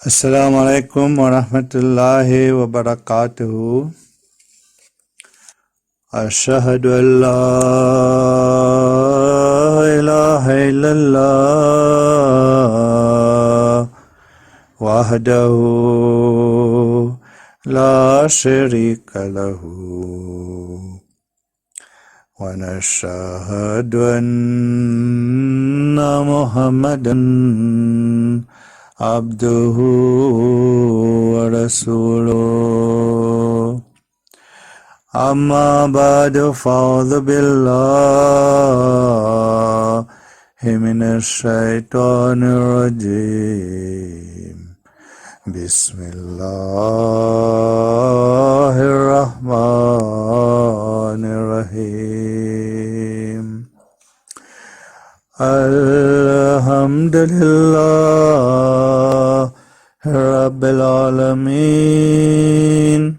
Assalamu alaikum wa rahmatullahi wa barakatuhu. Ashhadu an la ilaha illallah wahdahu la sharika lahu wa nashhadu anna Muhammadan abduhu wa rasuluh. Amma ba'du fa'udhu billahi minash shaitanir rajim. Bismillahirrahmanirrahim. Alhamdulillah Rabbil Alameen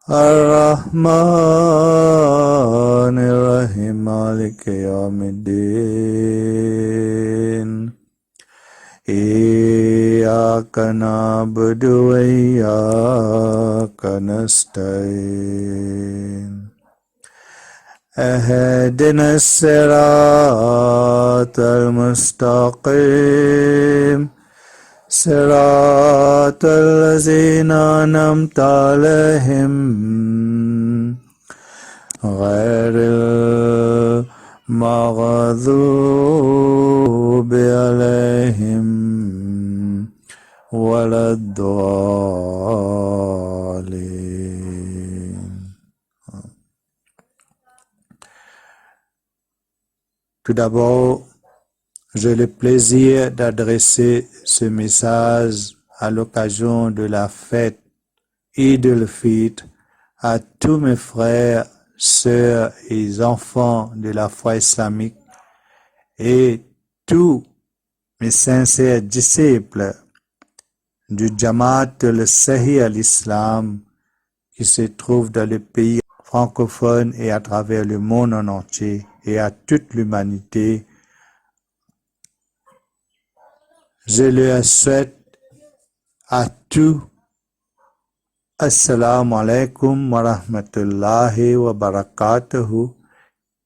Ar-Rahmanir-Rahim Maliki Yawmiddin Iyyaka na'budu wa iyyaka nasta'in اهدنا الصراط المستقيم صراط الذين أنعمت عليهم غير المغضوب عليهم ولا الضالين. Tout d'abord, j'ai le plaisir d'adresser ce message à l'occasion de la fête Eid al-Fitr à tous mes frères, sœurs et enfants de la foi islamique et tous mes sincères disciples du Jamaat al-Sahih al-Islam qui se trouvent dans les pays francophones et à travers le monde en entier et à toute l'humanité. Je leur souhaite à tous Assalamu alaikum wa rahmatullahi wa barakatuhu.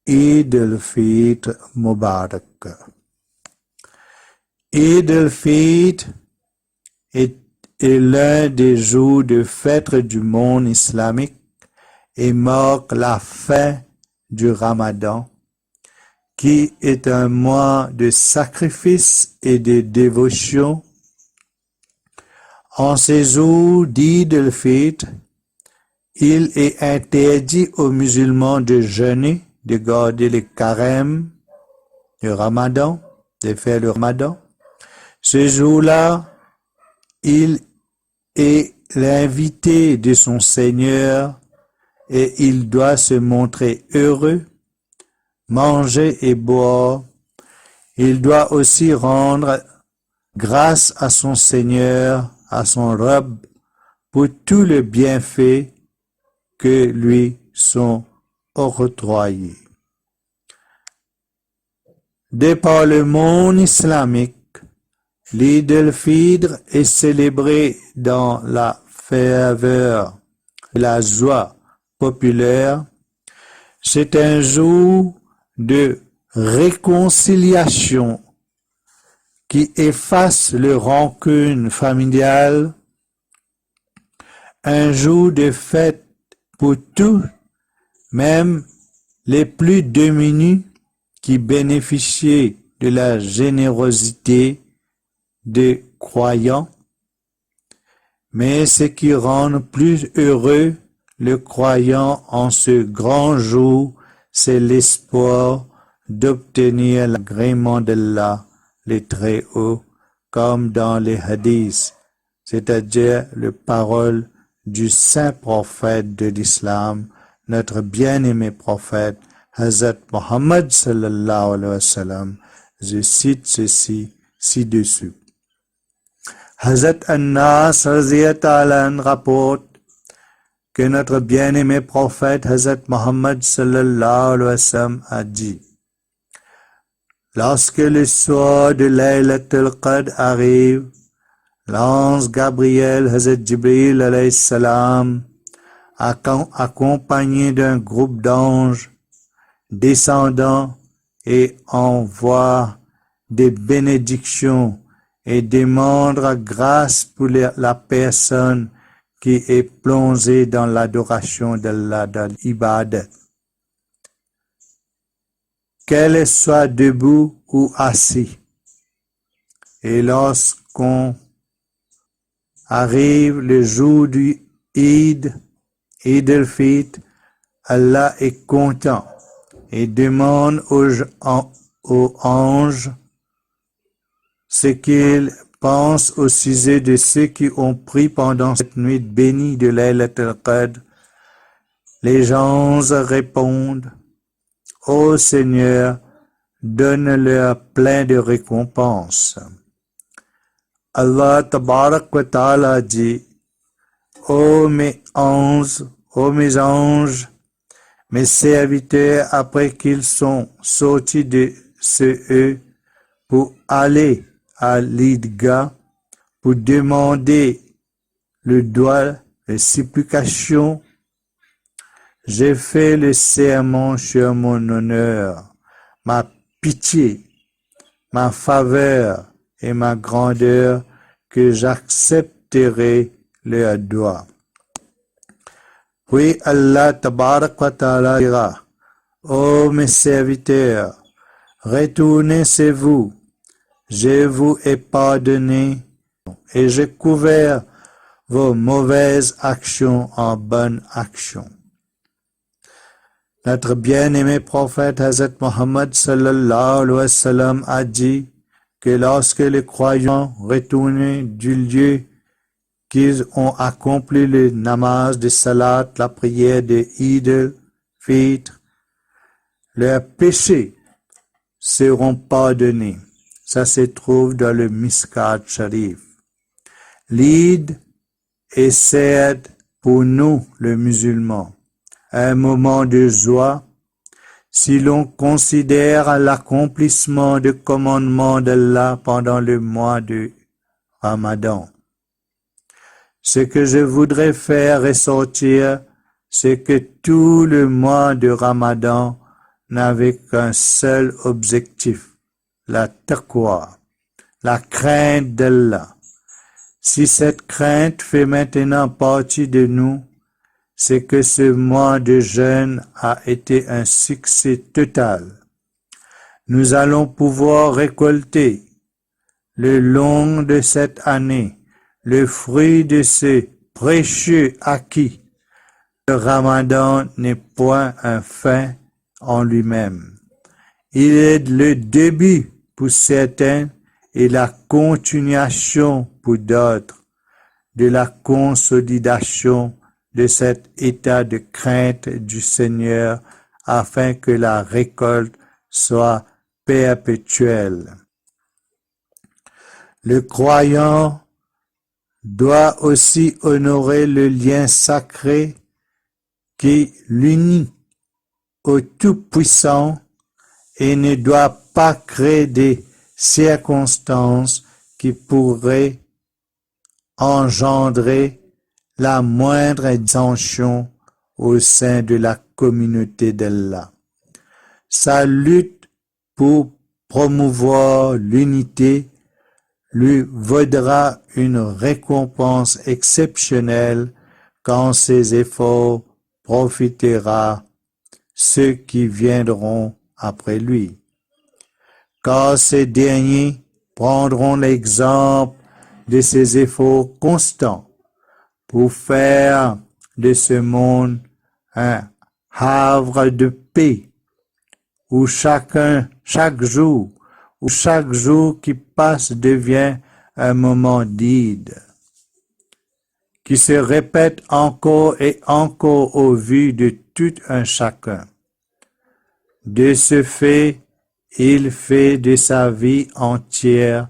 Eid al-Fitr Mubarak. Eid al-Fitr est l'un des jours de fête du monde islamique et marque la fin du Ramadan, qui est un mois de sacrifice et de dévotion. En ces jours d'Eid al-Fitr, il est interdit aux musulmans de jeûner, de garder le carême, le Ramadan, de faire le Ramadan. Ce jour-là, il est l'invité de son Seigneur et il doit se montrer heureux, manger et boire. Il doit aussi rendre grâce à son Seigneur, à son Rabb, pour tous les bienfaits que lui sont octroyés. De par le monde islamique, l'Eid al-Fitr est célébré dans la ferveur, la joie populaire. C'est un jour de réconciliation qui efface le rancune familiale, un jour de fête pour tous, même les plus démunis qui bénéficient de la générosité des croyants, mais ce qui rend plus heureux le croyant en ce grand jour, c'est l'espoir d'obtenir l'agrément d'Allah, le Très-Haut, comme dans les hadiths, c'est-à-dire les paroles du saint prophète de l'islam, notre bien-aimé prophète, Hazrat Muhammad sallallahu alayhi wa sallam. Je cite ceci ci-dessus. Hazrat Anas rapporte que notre bien-aimé prophète Hazrat Muhammad sallallahu alayhi wa sallam a dit: lorsque le soir de Laylatul Qadr arrive, L'ange Gabriel, Hazrat Jibril alayhi salam, accompagné d'un groupe d'anges descendant et envoie des bénédictions et demande grâce pour la personne qui est plongée dans l'adoration d'Allah, dans l'ibadat. Qu'elle soit debout ou assis. Et lorsqu'on arrive le jour du Eid al-Fitr, Allah est content et demande aux anges ce qu'ils pensent au sujet de ceux qui ont pris pendant cette nuit bénie de Laylat al-Qadr. Les anges répondent: Ô Seigneur, donne-leur plein de récompenses. Allah Tabarak wa Ta'ala dit: Ô mes anges, mes serviteurs, après qu'ils sont sortis de ce pour aller à l'Idgah, pour demander le droit de supplication, j'ai fait le serment sur mon honneur, ma pitié, ma faveur et ma grandeur, que j'accepterai leur doigt. Puis Allah Tabarak wa Ta'ala dira: Ô mes serviteurs, retournez chez vous, je vous ai pardonné et j'ai couvert vos mauvaises actions en bonnes actions. Notre bien-aimé prophète Hazrat Muhammad sallallahu alayhi wa sallam a dit que lorsque les croyants retournaient du lieu qu'ils ont accompli le namaz de salat, la prière de Eid al-Fitr, leurs péchés seront pardonnés. Ça se trouve dans le Mishkat Sharif. L'Eid est certes pour nous, les musulmans, un moment de joie si l'on considère l'accomplissement du commandement d'Allah pendant le mois de Ramadan. Ce que je voudrais faire ressortir, c'est que tout le mois de Ramadan n'avait qu'un seul objectif: la taqwa, la crainte d'Allah. Si cette crainte fait maintenant partie de nous, c'est que ce mois de jeûne a été un succès total. Nous allons pouvoir récolter le long de cette année le fruit de ce précieux acquis. Le Ramadan n'est point un fin en lui-même. Il est le début pour certains et la continuation pour d'autres de la consolidation de cet état de crainte du Seigneur afin que la récolte soit perpétuelle. Le croyant doit aussi honorer le lien sacré qui l'unit au Tout-Puissant et ne doit pas créer des circonstances qui pourraient engendrer la moindre dissension au sein de la communauté d'Allah. Sa lutte pour promouvoir l'unité lui vaudra une récompense exceptionnelle quand ses efforts profitera ceux qui viendront après lui. Car ces derniers prendront l'exemple de ses efforts constants pour faire de ce monde un havre de paix où chaque jour qui passe devient un moment d'Eid, qui se répète encore et encore au vu de tout un chacun. De ce fait, il fait de sa vie entière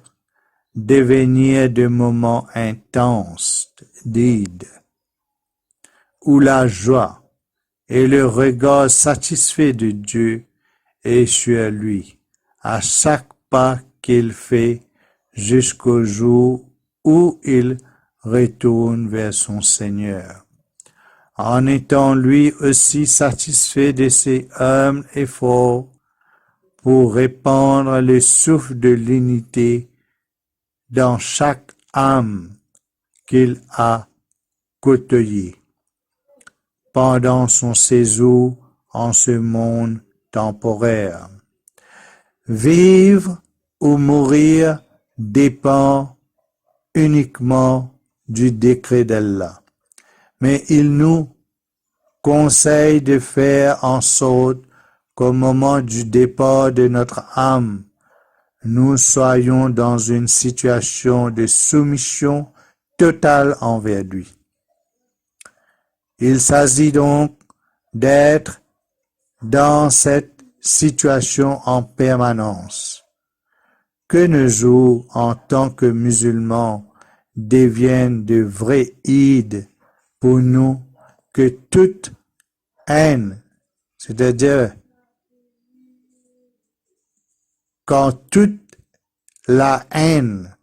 devenir des moments intenses d'Eid, où la joie et le regard satisfait de Dieu est sur lui à chaque pas qu'il fait jusqu'au jour où il retourne vers son Seigneur, en étant lui aussi satisfait de ses humbles efforts pour répandre le souffle de l'unité dans chaque âme qu'il a côtoyée pendant son séjour en ce monde temporaire. Vivre ou mourir dépend uniquement du décret d'Allah. Mais il nous conseille de faire en sorte qu'au moment du départ de notre âme, nous soyons dans une situation de soumission totale envers lui. Il s'agit donc d'être dans cette situation en permanence. Que nos jours en tant que musulmans deviennent de vrais ides pour nous, que toute haine, c'est-à-dire quand toute la haine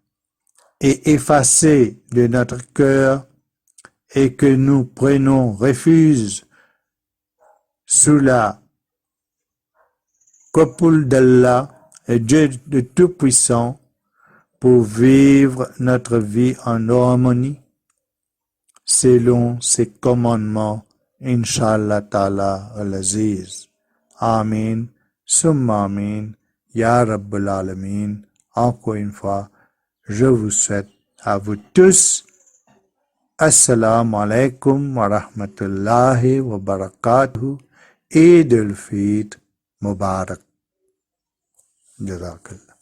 est effacée de notre cœur et que nous prenons refuge sous la coupole d'Allah et Dieu de Tout-Puissant pour vivre notre vie en harmonie selon ses commandements, Inch'Allah Ta'ala al-Aziz. Amin, summa amin, Ya Rabbul Alamin. Encore une fois, je vous souhaite à vous tous Assalamu alaikum wa rahmatullahi wa barakatuh. Eid al-Fitr Mubarak. Jazakallah.